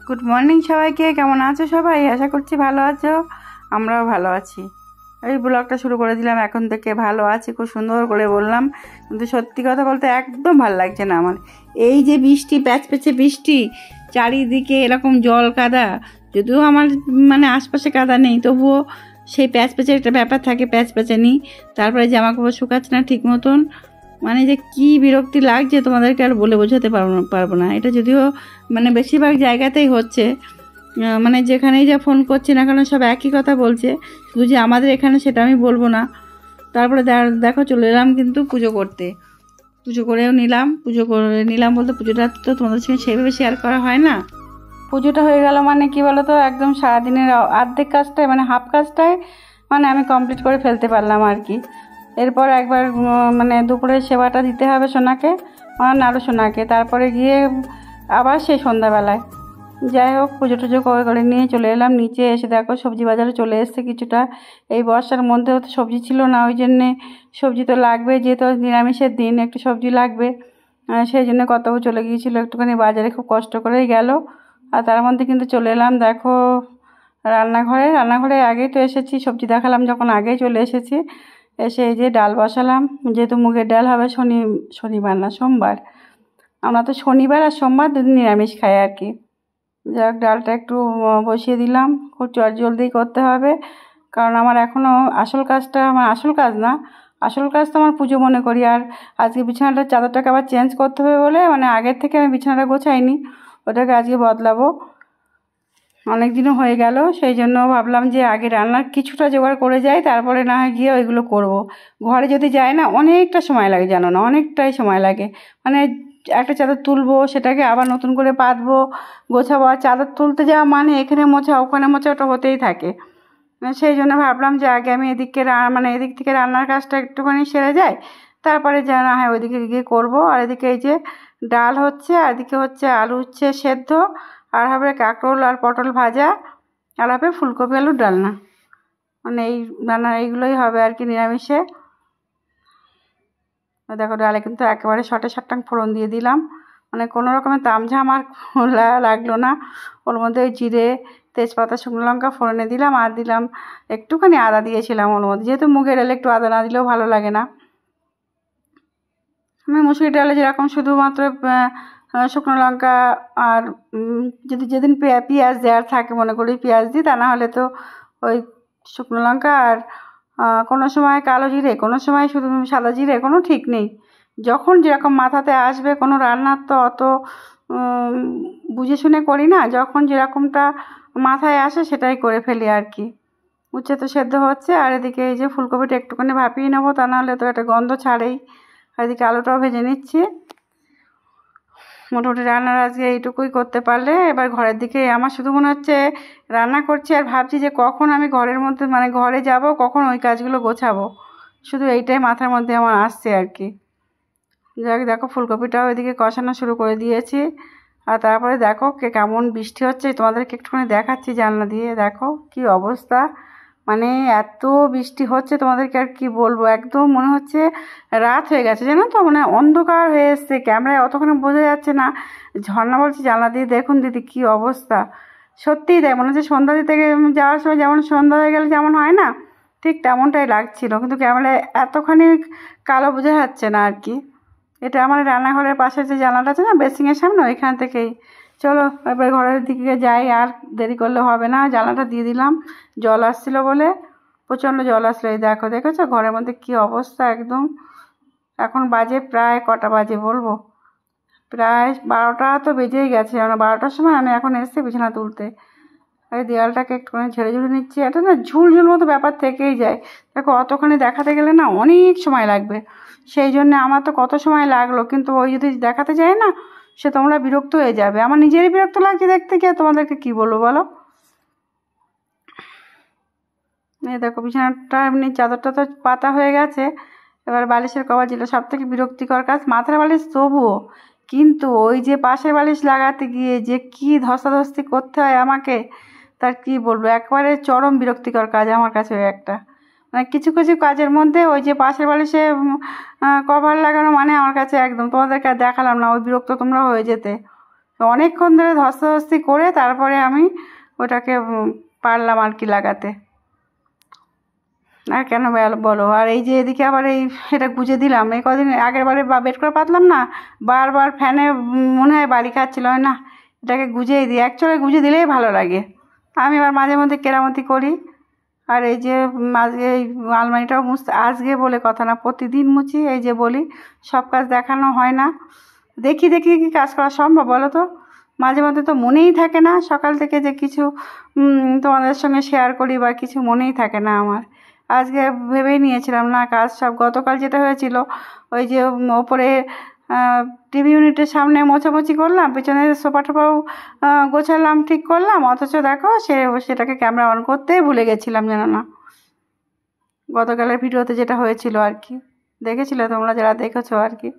Good morning সবাইকে। কেমন আছো সবাই? আশা করছি ভালো আছো, আমরাও ভালো আছি। এই ব্লগটা শুরু করে দিলাম এখন থেকে। ভালো আছি খুব সুন্দর করে বললাম, কিন্তু সত্যি কথা বলতে একদম ভালো লাগছে না আমার। এই যে বৃষ্টি, প্যাচপ্যাচে বৃষ্টি, চারিদিকে এরকম জল কাদা, যদিও আমার মানে আশপাশে কাদা নেই, তবুও সেই প্যাচপ্যাচে একটা ব্যাপার থাকে, প্যাচপ্যাচানি। তারপরে জামা কাপড় শুকাচ্ছে না ঠিক মতন, মানে যে কি বিরক্তি লাগছে তোমাদেরকে আর বলে বোঝাতে পারবো না। এটা যদিও মানে বেশিরভাগ জায়গাতেই হচ্ছে, মানে যেখানেই যা ফোন করছি না কেন সব একই কথা বলছে, শুধু যে আমাদের এখানে সেটা আমি বলবো না। তারপরে দেখো চলে এলাম কিন্তু পুজো করতে। পুজো করেও নিলাম, পুজো করে নিলাম বলতে পুজোটা তো তোমাদের সঙ্গে সেভাবে শেয়ার করা হয় না। পুজোটা হয়ে গেল মানে কি বলো তো, একদম সারাদিনের অর্ধেক কাজটাই মানে হাফ কাজটাই মানে আমি কমপ্লিট করে ফেলতে পারলাম আর কি। এরপর একবার মানে দুপুরের সেবাটা দিতে হবে সোনাকে, আমার নাড়ু সোনাকে, তারপরে গিয়ে আবার সেই সন্ধ্যাবেলায়। যাই হোক, পুজো টুজো করে নিয়ে চলে এলাম নিচে। এসে দেখো সবজি বাজারে চলে এসছে কিছুটা। এই বর্ষার মধ্যেও তো সবজি ছিল না, ওই জন্যে সবজি তো লাগবে, যেহেতু নিরামিষের দিন একটু সবজি লাগবে। সেই জন্য কতও চলে গিয়েছিলো একটুখানি বাজারে, খুব কষ্ট করেই গেল। আর তার মধ্যে কিন্তু চলে এলাম দেখো রান্নাঘরে আগেই তো এসেছি, সবজি দেখালাম যখন আগেই চলে এসেছি। এসে এই যে ডাল বসালাম, যেহেতু মুগের ডাল হবে শনিবার না সোমবার। আমরা তো শনিবার আর সোমবার দুদিন নিরামিষ খাই আর কি। যাক, ডালটা একটু বসিয়ে দিলাম, খুব জলদি করতে হবে, কারণ আমার এখনও আসল কাজ না, আসল কাজ তো আমার পুজো মনে করি। আর আজকে বিছানাটার চাদরটাকে আবার চেঞ্জ করতে হবে বলে, মানে আগের থেকে আমি বিছানাটা গোছাইনি, ওটাকে আজকে বদলাবো। অনেক দিনও হয়ে গেল, সেই জন্য ভাবলাম যে আগে রান্নার কিছুটা জোগাড় করে যাই, তারপরে না হয় গিয়ে ওইগুলো করব। ঘরে যদি যায় না অনেকটা সময় লাগে, জানো না, অনেকটাই সময় লাগে। মানে একটা চাদর তুলবো, সেটাকে আবার নতুন করে পাতবো, গোছাবো, আর চাদর তুলতে যাওয়া মানে এখানে মোছা ওখানে মোছা, ওটা হতেই থাকে। সেই জন্য ভাবলাম যে আগে আমি এদিক থেকে রান্নার কাজটা একটুখানি সেরে যায়, তারপরে যা না হয় ওইদিকে গিয়ে করবো। আর এদিকে এই যে ডাল হচ্ছে, আর এদিকে হচ্ছে আলু হচ্ছে সেদ্ধ, আর হবে কাঁকরোল আর পটল ভাজা, আর হবে ফুলকপি আলুর ডালনা। মানে এই রান্না এইগুলোই হবে আর কি নিরামিষে। দেখো ডালে কিন্তু একেবারে শটাং ফোড়ন দিয়ে দিলাম, মানে কোনো রকমের তামঝাম আর লাগলো না। ওর মধ্যে ওই জিরে, তেজপাতা, শুকনো লঙ্কা ফোড়নে দিলাম, আর দিলাম একটুখানি আদা দিয়েছিলাম ওর মধ্যে, যেহেতু মুগের ডালে একটু আদা না দিলেও ভালো লাগে না। আমি মুসুরি ডালে যেরকম শুধুমাত্র শুকনো লঙ্কা আর যদি যেদিন পেঁয়াজ দেওয়ার থাকে মনে করি পেঁয়াজ দিই, তা না হলে তো ওই শুকনো লঙ্কা আর কোনো সময় কালো জিরে, কোনো সময় শুধু সাদা জিরে, কোনো ঠিক নেই। যখন যেরকম মাথাতে আসবে, কোনো রান্নার তো অত বুঝে শুনে করি না, যখন যেরকমটা মাথায় আসে সেটাই করে ফেলি আর কি। উচ্ছে তো সেদ্ধ হচ্ছে, আর এদিকে এই যে ফুলকপিটা একটুখানি ভাপিয়ে নেবো, তা নাহলে তো একটা গন্ধ ছাড়েই। আর এদিকে আলুটাও ভেজে নিচ্ছি। মোটামুটি রান্নার আজকে এইটুকুই করতে পারলে, এবার ঘরের দিকে আমার শুধু মনে হচ্ছে রান্না করছি আর ভাবছি যে কখন আমি ঘরের মধ্যে মানে ঘরে যাব, কখন ওই কাজগুলো গোছাবো, শুধু এইটাই মাথার মধ্যে আমার আসছে আর কি। যাক, দেখো ফুলকপিটাও এদিকে কষানো শুরু করে দিয়েছি। আর তারপরে দেখো কেমন বৃষ্টি হচ্ছে, তোমাদেরকে একটুখানি দেখাচ্ছি জানলা দিয়ে, দেখো কি অবস্থা। মানে এত বৃষ্টি হচ্ছে তোমাদেরকে আর কি বলবো, একদম মনে হচ্ছে রাত হয়ে গেছে, জানো তো, মানে অন্ধকার হয়ে এসছে, ক্যামেরায় অতক্ষণে বোঝা যাচ্ছে না। ঝর্ণা বলছি জানলা দিয়ে, দেখুন দিদি কি অবস্থা। সত্যিই তাই মনে হচ্ছে সন্ধ্যা দিতে যাওয়ার সময় যেমন সন্ধ্যা হয়ে গেলে যেমন হয় না, ঠিক তেমনটাই লাগছিল, কিন্তু ক্যামেরায় এতখানি কালো বোঝা যাচ্ছে না আর কি। এটা আমার রান্নাঘরের পাশে যে জানালাটা আছে না, বেসিংয়ের সামনে, ওইখান থেকেই। চলো এবার ঘরের দিকে যাই, আর দেরি করলে হবে না। জানলাটা দিয়ে দিলাম, জল আসছিল বলে, প্রচণ্ড জল আসলো। এই দেখেছো ঘরের মধ্যে কি অবস্থা একদম। এখন বাজে প্রায় কটা বাজে বলবো, প্রায় 12টা তো বেজেই গেছে। 12টার সময় আমি এখন এসেছি বিছানা তুলতে। এই দেওয়ালটাকে একটুখানি ঝেড়ে নিচ্ছি। এটা না ঝুলঝুল মতো ব্যাপার থেকেই যায়। দেখো অতখানি দেখাতে গেলে না অনেক সময় লাগবে, সেই জন্য আমার তো কত সময় লাগলো, কিন্তু ওই যদি দেখাতে যায় না, সে তোমরা বিরক্ত হয়ে যাবে। আমার নিজেরই বিরক্ত লাগছে দেখতে, গিয়ে তোমাদেরকে কি বলবো বলো। এই দেখো বিছানাটা এমনি চাদরটা তো পাতা হয়ে গেছে, এবার বালিশের কভার, যেটা সব থেকে বিরক্তিকর কাজ, মাথার বালিশ তবুও, কিন্তু ওই যে পাশের বালিশ লাগাতে গিয়ে যে কি ধস্তাধস্তি করতে হয় আমাকে, তার কি বলবো, একবারে চরম বিরক্তিকর কাজ আমার কাছে ওই একটা। মানে কিছু কিছু কাজের মধ্যে ওই যে পাশের বালিশে কভার লাগানো মানে আমার কাছে একদম, তোমাদেরকে আর দেখালাম না, ওই বিরক্ত তোমরা হয়ে যেতে। তো অনেকক্ষণ ধরে ধস্তাধস্তি করে তারপরে আমি ওটাকে পারলাম আর কি লাগাতে। আর কেন বলো। আর এই যে এদিকে আবার এটা গুজে দিলাম, এই কদিন আগের বারে বেড করে পাতলাম না, বারবার ফ্যানে মনে হয় বাড়ি খাচ্ছিল, না এটাকে গুজেই দিই, অ্যাকচুয়ালি গুজে দিলেই ভালো লাগে। আমি আবার মাঝে মধ্যে কেরামতি করি। আর এই যে আজকে এই আলমারিটাও মুছতে, আজকে বলে কথা না, প্রতিদিন মুছি। এই যে বলি সব কাজ দেখানো হয় না, দেখি দেখি কি কাজ করা সম্ভব বলো তো। মাঝে মধ্যে তো মনেই থাকে না, সকাল থেকে যে কিছু তোমাদের সঙ্গে শেয়ার করি বা কিছু মনেই থাকে না আমার। আজকে ভেবেই নিয়েছিলাম না কাজ সব, গতকাল যেটা হয়েছিল ওই যে ওপরে টিভি ইউনিটের সামনে মোছামুছি করলাম, পেছনে সোফা টোফাও গোছালাম, ঠিক করলাম, অথচ দেখো সেটাকে ক্যামেরা অন করতেই ভুলে গেছিলাম, জানো না। গতকালের ভিডিওতে যেটা হয়েছিল আর কি, দেখেছিলে তোমরা যারা দেখেছো আর কি।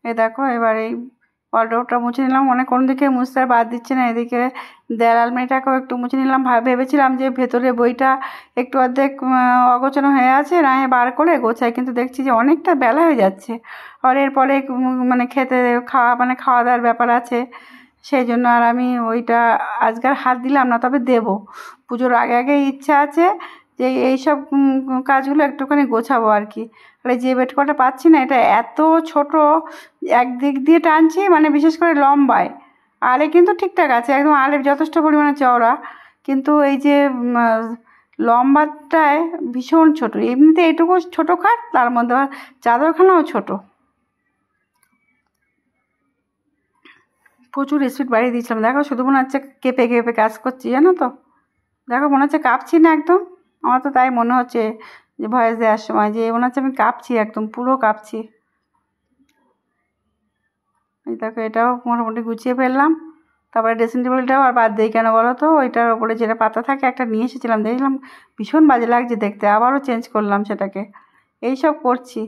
এই দেখো এবার এই ওয়ার্ডরোবটা মুছে নিলাম, অনেক কোন দিকে মুছতে আর বাদ দিচ্ছে না। এদিকে দেয়াল আলমারিটাকেও একটু মুছে নিলাম, ভেবেছিলাম যে ভেতরে বইটা একটু অর্ধেক অগোছানো হয়ে আছে, না বার করে গোছাই, কিন্তু দেখছি যে অনেকটা বেলা হয়ে যাচ্ছে। আর এরপরে মানে খাওয়া দাওয়ার ব্যাপার আছে, সেই জন্য আর আমি ওইটা আজকাল হাত দিলাম না, তবে দেবো পুজোর আগে আগে ইচ্ছা আছে যে এইসব কাজগুলো একটুখানি গোছাবো আর কি। আর যে বেড কভারটা পাচ্ছি না, এটা এত ছোট, একদিক দিয়ে টানছি, মানে বিশেষ করে লম্বায়, আলে কিন্তু ঠিকঠাক আছে, একদম আলে যথেষ্ট পরিমাণে চওড়া, কিন্তু এই যে লম্বাটায় ভীষণ ছোট। এমনিতে এটুকু ছোটো খাট, তার মধ্যে আবার চাদরখানাও ছোট। প্রচুর স্পিড বাড়িয়ে দিয়েছিলাম, দেখো শুধু মনে হচ্ছে কেঁপে কেঁপে কাজ করছি, জানো তো। দেখো মনে হচ্ছে কাঁপছি না একদম, আমার তো তাই মনে হচ্ছে যে ভয়েস দেওয়ার সময় যে মনে হচ্ছে আমি কাঁপছি, একদম পুরো কাঁপছি। এই দেখো এটাও মোটামুটি গুছিয়ে ফেললাম। তারপরে ড্রেসিং টেবিলটাও আর বাদ দিই কেন বলো তো, ওইটার ওপরে যেটা পাতা থাকে একটা নিয়ে এসেছিলাম, দেখলাম ভীষণ বাজে লাগছে দেখতে, আবারও চেঞ্জ করলাম সেটাকে। এইসব করছি,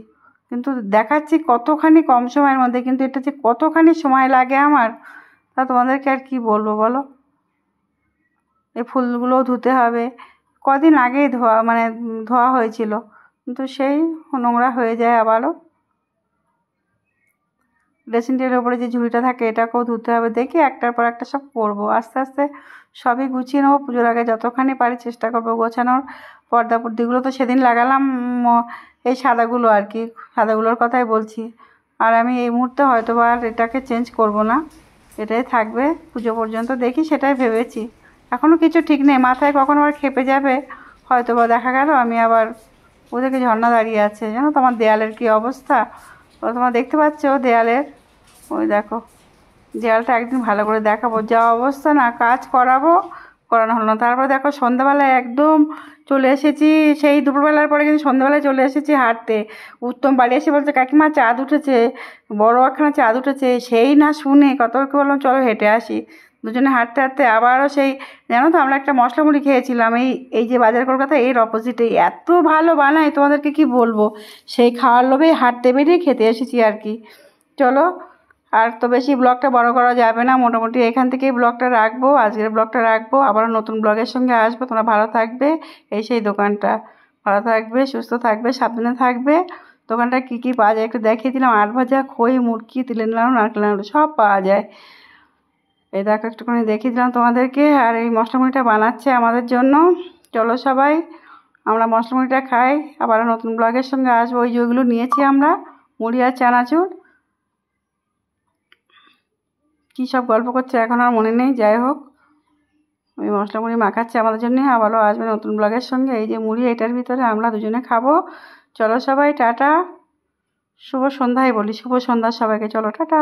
কিন্তু দেখাচ্ছি কতখানি কম সময়ের মধ্যে, কিন্তু এটা যে কতখানি সময় লাগে আমার, তা তোমাদেরকে আর কি বলবো বলো। এই ফুলগুলোও ধুতে হবে, কদিন আগেই ধোয়া হয়েছিল, কিন্তু সেই নোংরা হয়ে যায় আবারও। ড্রেসিং টেবিলের উপরে যে ঝুড়িটা থাকে এটাকেও ধুতে হবে, দেখি একটার পর একটা সব করবো আস্তে আস্তে, সবই গুছিয়ে নেবো। পুজোর আগে যতখানি পারি চেষ্টা করবো গোছানোর। পর্দাগুলো তো সেদিন লাগালাম, এই সাদাগুলো আর কি, সাদাগুলোর কথাই বলছি। আর আমি এই মুহূর্তে হয়তো বা আর এটাকে চেঞ্জ করব না, এটাই থাকবে পুজো পর্যন্ত, দেখি সেটাই ভেবেছি। এখনও কিছু ঠিক নেই, মাথায় কখন আবার খেপে যাবে, হয়তো বা দেখা গেল আমি আবার, ওদেরকে ঝর্ণা দাঁড়িয়ে আছে জানো তো আমার দেয়ালের কী অবস্থা, ও তোমরা দেখতে পাচ্ছ দেয়ালের, ওই দেখো দেয়ালটা একদিন ভালো করে দেখাবো, যা অবস্থা না, কাজ করানো হলো না। তারপর দেখো সন্ধ্যাবেলায় একদম চলে এসেছি, সেই দুপুরবেলার পরে কিন্তু সন্ধ্যাবেলায় চলে এসেছি হাঁটতে। উত্তম বাড়ি এসে বলছে কাকিমা চাঁদ উঠেছে, বড় একখানা চাঁদ উঠেছে, সেই না শুনে কতকে বললাম চলো হেঁটে আসি। দুজনে হাঁটতে হাঁটতে আবারও সেই, জানো তো আমরা একটা মশলা মুড়ি খেয়েছিলাম এই যে বাজার কলকাতা এর অপোজিটে, এত ভালো বানায় তোমাদেরকে কি বলবো, সেই খাওয়ার লোভে হাঁটতে বেরিয়ে খেতে এসেছি আর কি। চলো, আর তো বেশি ব্লগটা বড় করা যাবে না, মোটামুটি এখান থেকেই ব্লগটা রাখবো, আজকের ব্লগটা রাখবো, আবার নতুন ব্লগের সঙ্গে আসবো। তোমরা ভালো থাকবে, এই সেই দোকানটা, ভালো থাকবে, সুস্থ থাকবে, সাবধানে থাকবে। দোকানটা কী কী পাওয়া যায় একটু দেখিয়ে দিলাম, আট ভাজা, খই, মুরগি, তিলের নাড়ু, নারকেল নাড়ু সব পাওয়া যায়। এই দেখো একটুখানি দেখিয়ে দিলাম তোমাদেরকে। আর এই মশলা মুড়িটা বানাচ্ছে আমাদের জন্য, চলো সবাই আমরা মশলা মুড়িটা খাই, আবার নতুন ব্লগের সঙ্গে আসবো। ওই যেগুলো নিয়েছি আমরা, মুড়ি আর চানাচুর, কী সব গল্প করছে এখন আর মনে নেই, যাই হোক ওই মশলা মুড়ি মাখাচ্ছে আমাদের জন্য, আবারও আসবে নতুন ব্লগের সঙ্গে। এই যে মুড়ি, এটার ভিতরে আমরা দুজনে খাবো। চলো সবাই টাটা, শুভ সন্ধ্যায় বলি, শুভ সন্ধ্যা সবাইকে, চলো টাটা।